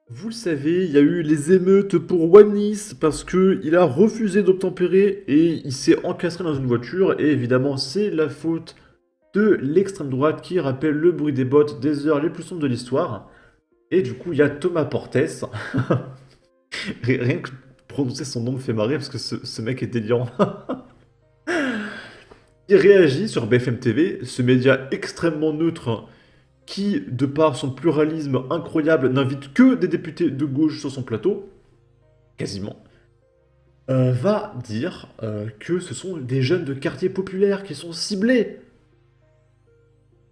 Vous le savez, il y a eu les émeutes pour Wanis parce que il a refusé d'obtempérer et il s'est encastré dans une voiture. Et évidemment, c'est la faute de l'extrême droite qui rappelle le bruit des bottes des heures les plus sombres de l'histoire. Et du coup, il y a Thomas Portes. Rien que prononcer son nom me fait marrer parce que ce mec est délirant. Il réagit sur BFM TV, ce média extrêmement neutre qui, de par son pluralisme incroyable, n'invite que des députés de gauche sur son plateau, quasiment, va dire que ce sont des jeunes de quartiers populaires qui sont ciblés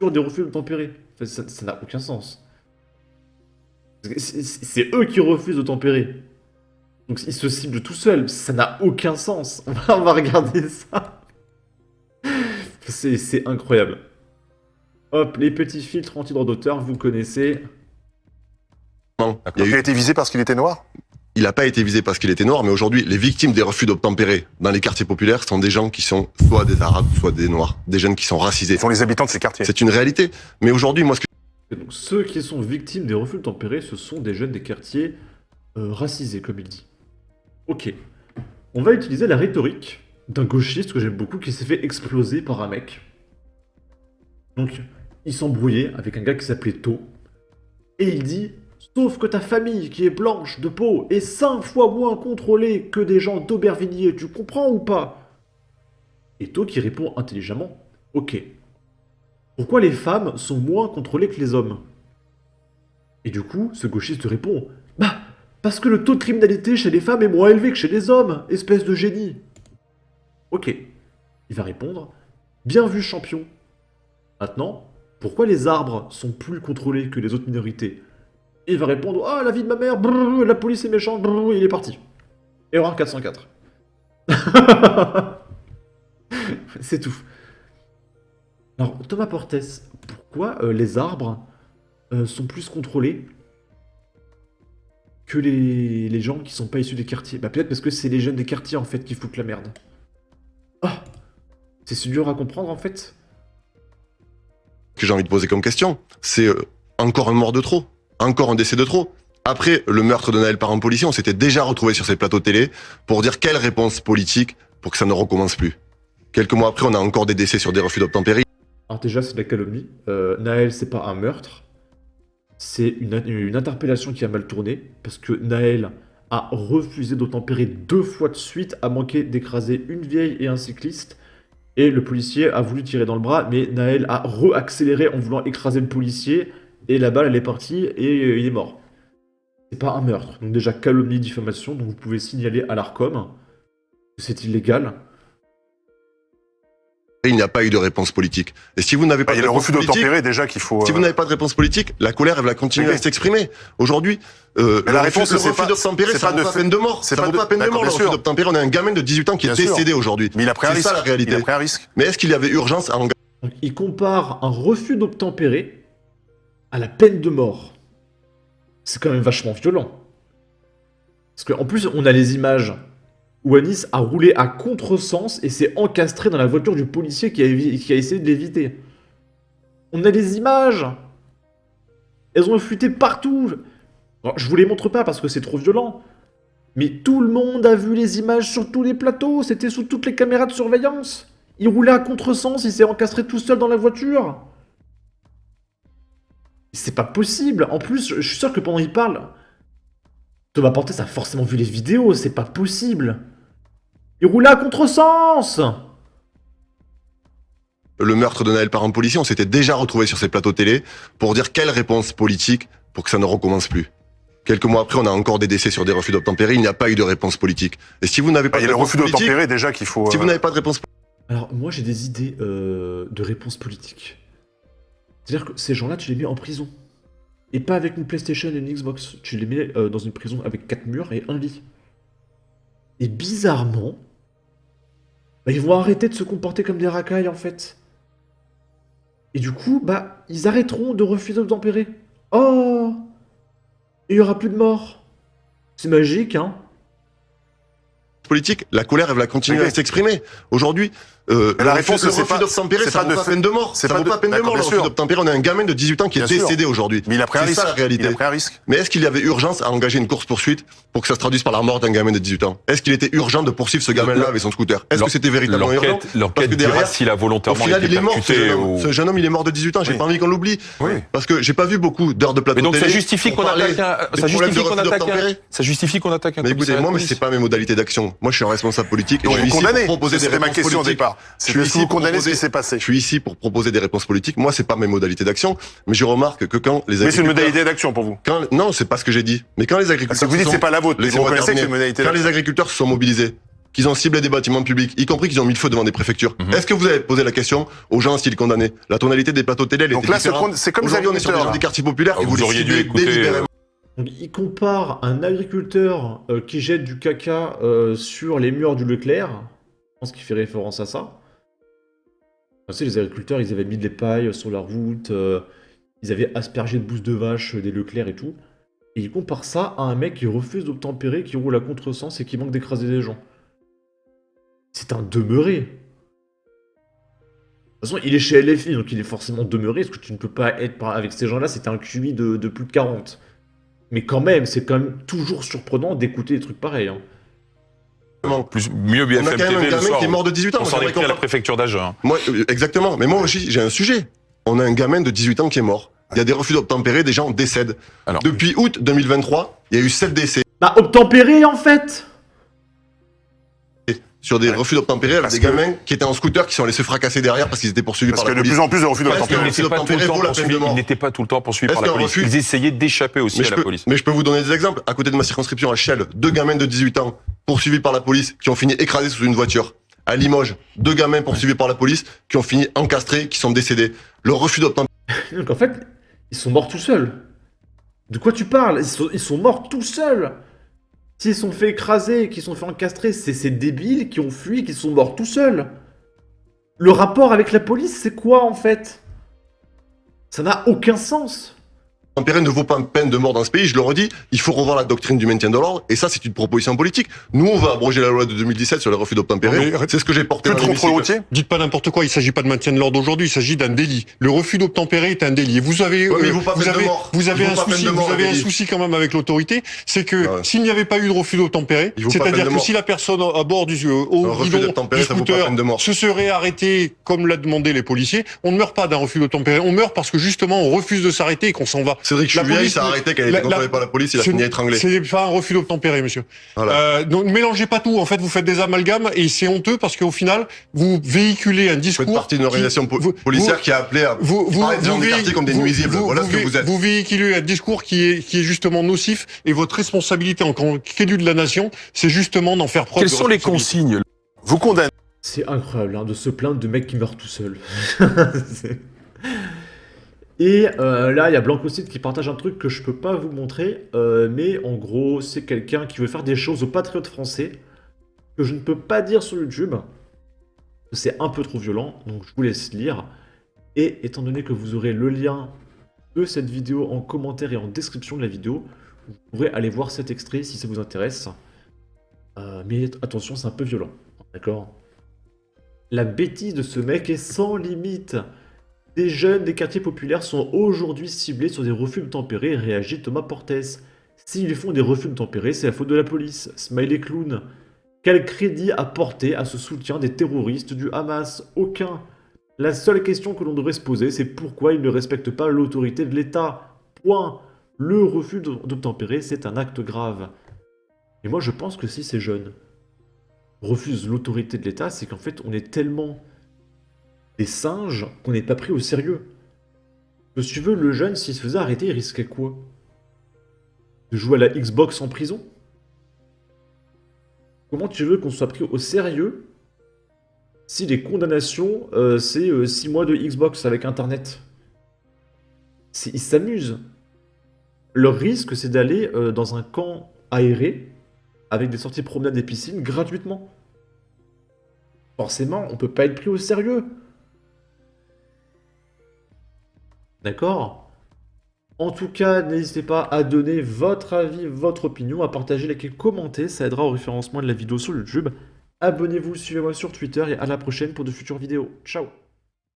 sur des refus de tempérer. Enfin, ça n'a aucun sens. C'est eux qui refusent de tempérer. Donc ils se ciblent tout seuls. Ça n'a aucun sens. On va regarder ça. C'est incroyable. Hop, les petits filtres anti-droit d'auteur, vous connaissez. Non, il a été visé parce qu'il était noir. Il n'a pas été visé parce qu'il était noir, mais aujourd'hui, les victimes des refus d'obtempérer dans les quartiers populaires sont des gens qui sont soit des Arabes, soit des Noirs, des jeunes qui sont racisés. Ce sont les habitants de ces quartiers. C'est une réalité. Mais aujourd'hui, moi, ce que Et donc, ceux qui sont victimes des refus de tempérer, ce sont des jeunes des quartiers racisés, comme il dit. Ok. On va utiliser la rhétorique d'un gauchiste que j'aime beaucoup qui s'est fait exploser par un mec. Donc, il s'embrouillait avec un gars qui s'appelait To. Et il dit: sauf que ta famille, qui est blanche de peau, est 5 fois moins contrôlée que des gens d'Aubervilliers, tu comprends ou pas? Et To qui répond intelligemment: ok. Pourquoi les femmes sont moins contrôlées que les hommes? Et du coup, ce gauchiste répond: bah, parce que le taux de criminalité chez les femmes est moins élevé que chez les hommes, espèce de génie. Ok. Il va répondre: bien vu, champion. Maintenant, pourquoi les arbres sont plus contrôlés que les autres minorités? Et il va répondre: ah, la vie de ma mère, brrr, la police est méchante, brrr, il est parti. Erreur 404. C'est tout. Alors, Thomas Portes, pourquoi les arbres sont plus contrôlés que les gens qui sont pas issus des quartiers? Bah peut-être parce que c'est les jeunes des quartiers en fait qui foutent la merde. Ah, c'est si dur à comprendre en fait. j'ai envie de poser comme question, c'est encore un mort de trop, encore un décès de trop. Après le meurtre de Naël par un policier, on s'était déjà retrouvé sur ces plateaux télé pour dire quelle réponse politique pour que ça ne recommence plus. Quelques mois après, on a encore des décès sur des refus d'obtempérer. Alors déjà, c'est de la calomnie. Naël, c'est pas un meurtre. C'est une interpellation qui a mal tourné, parce que Naël a refusé d'obtempérer 2 fois de suite, a manqué d'écraser une vieille et un cycliste, et le policier a voulu tirer dans le bras, mais Naël a re-accéléré en voulant écraser le policier, et la balle elle est partie, et il est mort. C'est pas un meurtre, donc déjà calomnie, diffamation, donc vous pouvez signaler à l'ARCOM, c'est illégal. Il n'y a pas eu de réponse politique. Et si vous n'avez pas Il y a de le réponse refus politique, d'obtempérer déjà qu'il faut... si vous n'avez pas de réponse politique, la colère, elle va continuer à s'exprimer. Aujourd'hui, la réponse, le c'est refus pas- d'obtempérer, c'est ça pas vaut de pas fait- peine de mort. c'est Ça pas vaut de- pas peine de D'accord, mort, le bien refus sûr. d'obtempérer. On a un gamin de 18 ans qui est Bien sûr. décédé aujourd'hui. Mais il a pris un C'est risque. ça la réalité. Il a pris un risque. Mais est-ce qu'il y avait urgence à engager Donc, il compare un refus d'obtempérer à la peine de mort. C'est quand même vachement violent. Parce qu'en plus, on a les images où Anis a roulé à contresens et s'est encastré dans la voiture du policier qui a essayé de l'éviter. On a les images. Elles ont fuité partout. Bon, je vous les montre pas parce que c'est trop violent. Mais tout le monde a vu les images sur tous les plateaux. C'était sous toutes les caméras de surveillance. Il roulait à contresens, il s'est encastré tout seul dans la voiture. C'est pas possible. En plus, je suis sûr que pendant qu'il parle, Thomas Portes a forcément vu les vidéos. C'est pas possible. Il roulait à contresens. le meurtre de Naël par un policier? On s'était déjà retrouvé sur ces plateaux télé pour dire quelle réponse politique pour que ça ne recommence plus. Quelques mois après, on a encore des décès sur des refus d'obtempérer. Il n'y a pas eu de réponse politique. Et si vous n'avez pas Il y de a le réponse refus politique, d'obtempérer déjà qu'il faut... si vous n'avez pas de réponse Alors, moi, j'ai des idées de réponse politique. C'est-à-dire que ces gens-là, tu les mets en prison. Et pas avec une PlayStation et une Xbox. Tu les mets dans une prison avec 4 murs et un lit. Et bizarrement, bah, ils vont arrêter de se comporter comme des racailles, en fait. Et du coup, bah, ils arrêteront de refuser d'obtempérer. Oh! Il y aura plus de morts. C'est magique, hein? politique, la colère, elle va continuer à s'exprimer. Aujourd'hui, Le réponse, le c'est refus pas- d'obtempérer, c'est ça pas vaut de pas fait- peine de mort. c'est Ça pas vaut de- pas peine de d'accord, mort, le bien refus sûr. d'obtempérer. On a un gamin de 18 ans qui est Bien sûr. décédé aujourd'hui. Mais il a pris un C'est risque. ça la réalité. Il a pris un risque. Mais est-ce qu'il y avait urgence à engager une course-poursuite pour que ça se traduise par la mort d'un gamin de 18 ans? Est-ce qu'il était urgent de poursuivre ce gamin-là avec son scooter? Est-ce que c'était véritablement urgent? Parce L'enquête que dira derrière, s'il a au volontairement final, été il est mort, ce percuté jeune homme. ou... Ce jeune homme, il est mort de 18 ans. J'ai Oui. pas envie qu'on l'oublie. Oui. Parce que j'ai pas vu beaucoup d'heures de plateau Mais donc ça télé justifie pour qu'on parler attaque des ça problèmes de justifie qu'on refus attaque d'obtempérer. ça justifie qu'on attaque un Mais écoutez, commissariat de moi, mais police. c'est pas mes modalités d'action. Moi, je suis un responsable politique et Donc je vous suis ici pour condamnez. proposer des C'était ma réponses question au politiques. départ. Je suis C'est est-ce que ici vous pour condamnez ce qui proposer- s'est passé? Je suis ici pour proposer des réponses politiques. Moi, c'est pas mes modalités d'action, mais je remarque que quand les Mais c'est une agriculteurs... modalité d'action pour vous. Non, c'est pas ce que j'ai dit. Mais quand les Parce agriculteurs... que vous dites se que c'est sont- pas la vôtre. Mais vous Laissez-moi reconnaissez que c'est une terminer. modalité Quand d'action. les agriculteurs se sont mobilisés, qu'ils ont ciblé des bâtiments publics, y compris qu'ils ont mis le feu devant des préfectures, est-ce que vous avez posé la question aux gens s'ils condamnaient? La tonalité des plateaux télé, elle Donc était là, différente. c'est comme les Aujourd'hui, on est sur des gens agriculteurs. des quartiers populaires Ah, et vous vous les auriez dû ciblez écouter, délibérément. Donc, il compare un agriculteur qui jette du caca sur les murs du Leclerc. Je pense qu'il fait référence à ça. Tu sais, les agriculteurs, ils avaient mis des pailles sur la route, ils avaient aspergé de bouse de vache des Leclerc et tout. Et il compare ça à un mec qui refuse d'obtempérer, qui roule à contresens et qui manque d'écraser des gens. C'est un demeuré. De toute façon, il est chez LFI, donc il est forcément demeuré, parce que tu ne peux pas être avec ces gens-là, c'est un QI de plus de 40. Mais quand même, c'est quand même toujours surprenant d'écouter des trucs pareils. Hein. Mieux On a BFM quand même un TV le gamin soir. qui est mort de 18 ans. On Moi, s'en j'aimerais écrit à la comprendre. préfecture d'Agen. Moi, exactement. Mais moi aussi, j'ai un sujet. On a un gamin de 18 ans qui est mort. Il y a des refus d'obtempérer, des gens décèdent. Alors. Depuis août 2023, il y a eu 7 décès Bah, obtempérer en fait! sur des refus d'obtempérer avec Parce des que- gamins qui étaient en scooter qui sont laissés fracasser derrière parce qu'ils étaient poursuivis Parce par qu'il y la a de police. plus en plus de refus Parce d'obtempérer. que- Il n'était pas tout le temps poursuivi- il n'était pas tout le temps poursuivi Est-ce par la qu'un police. refus- Ils essayaient d'échapper aussi Mais à je, la peux, police. mais je peux vous donner des exemples. À côté de ma circonscription à Chelles, 2 gamins de 18 ans poursuivis par la police qui ont fini écrasés sous une voiture. À Limoges, 2 gamins poursuivis par la police qui ont fini encastrés, qui sont décédés. Le refus d'obtempérer. Donc en fait, ils sont morts tout seuls. De quoi tu parles? Ils sont morts tout seuls. S'ils sont fait écraser, qu'ils sont fait encastrer, c'est ces débiles qui ont fui, qui sont morts tout seuls. Le rapport avec la police, c'est quoi en fait? Ça n'a aucun sens. Ne vaut pas peine de mort dans ce pays, je le redis, il faut revoir la doctrine du maintien de l'ordre, et ça c'est une proposition politique. Nous on va abroger la loi de 2017 sur les refus d'obtempérer, Mais- c'est ce que j'ai porté Plus de dans contrôle l'hémicycle. routier. Dites pas n'importe quoi, il s'agit pas de maintien de l'ordre aujourd'hui, il s'agit d'un délit. Le refus d'obtempérer est un délit. Et vous avez, Ouais, mais il vaut pas peine de mort. vous avez Il vaut un pas peine souci, de mort, vous avez le un délit. souci quand même avec l'autorité, c'est que Ouais. s'il n'y avait pas eu de refus d'obtempérer, Il vaut pas peine c'est-à-dire de que mort. si la personne à bord du au Un refus guidon d'obtempérer, du ça vaut pas scooter peine de mort. se serait arrêté comme l'a demandé les policiers, on ne meurt pas d'un refus d'obtempérer, on meurt parce que justement on refuse de s'arrêter et qu'on s'en va. Cédric La Chuvieille police- s'est arrêté quand il la- était contrôlé la- par la police, il a Ce fini n'est- étranglé. C'est pas un refus d'obtempérer, monsieur. Voilà. Donc ne mélangez pas tout. En fait, vous faites des amalgames et c'est honteux parce qu'au final, vous véhiculez un Vous discours. faites partie d'une organisation vous- policière qui a appelé à parler des gens des quartiers comme des nuisibles. Voilà ce que vous êtes. Vous véhiculez un discours qui est justement nocif et votre responsabilité en tant qu'élu de la nation, c'est justement d'en faire preuve. Quelles de sont les responsabilité. consignes? Vous condamnez. C'est incroyable hein, de se plaindre de mecs qui meurent tout seuls. C'est- Et là, il y a Blancocide qui partage un truc que je peux pas vous montrer, mais en gros, c'est quelqu'un qui veut faire des choses aux patriotes français que je ne peux pas dire sur YouTube. C'est un peu trop violent, donc je vous laisse lire. Et étant donné que vous aurez le lien de cette vidéo en commentaire et en description de la vidéo, vous pourrez aller voir cet extrait si ça vous intéresse. Mais attention, c'est un peu violent, d'accord? La bêtise de ce mec est sans limite. Des jeunes des quartiers populaires sont aujourd'hui ciblés sur des refus d'obtempérer, réagit Thomas Portes. S'ils font des refus d'obtempérer, c'est la faute de la police. Smiley Clown. Quel crédit apporter à ce soutien des terroristes du Hamas? Aucun. La seule question que l'on devrait se poser, c'est pourquoi ils ne respectent pas l'autorité de l'État. Point. Le refus d'obtempérer, c'est un acte grave. Et moi, je pense que si ces jeunes refusent l'autorité de l'État, c'est qu'en fait, on est tellement des singes qu'on n'est pas pris au sérieux. Si tu veux, le jeune, s'il se faisait arrêter, il risquait quoi? De jouer à la Xbox en prison? Comment tu veux qu'on soit pris au sérieux si les condamnations, c'est 6 mois de Xbox avec Internet? Ils s'amusent. Leur risque, c'est d'aller dans un camp aéré avec des sorties promenades et piscines gratuitement. Forcément, on peut pas être pris au sérieux. D'accord? En tout cas, n'hésitez pas à donner votre avis, votre opinion, à partager, liker, commenter, ça aidera au référencement de la vidéo sur YouTube. Abonnez-vous, suivez-moi sur Twitter et à la prochaine pour de futures vidéos. Ciao!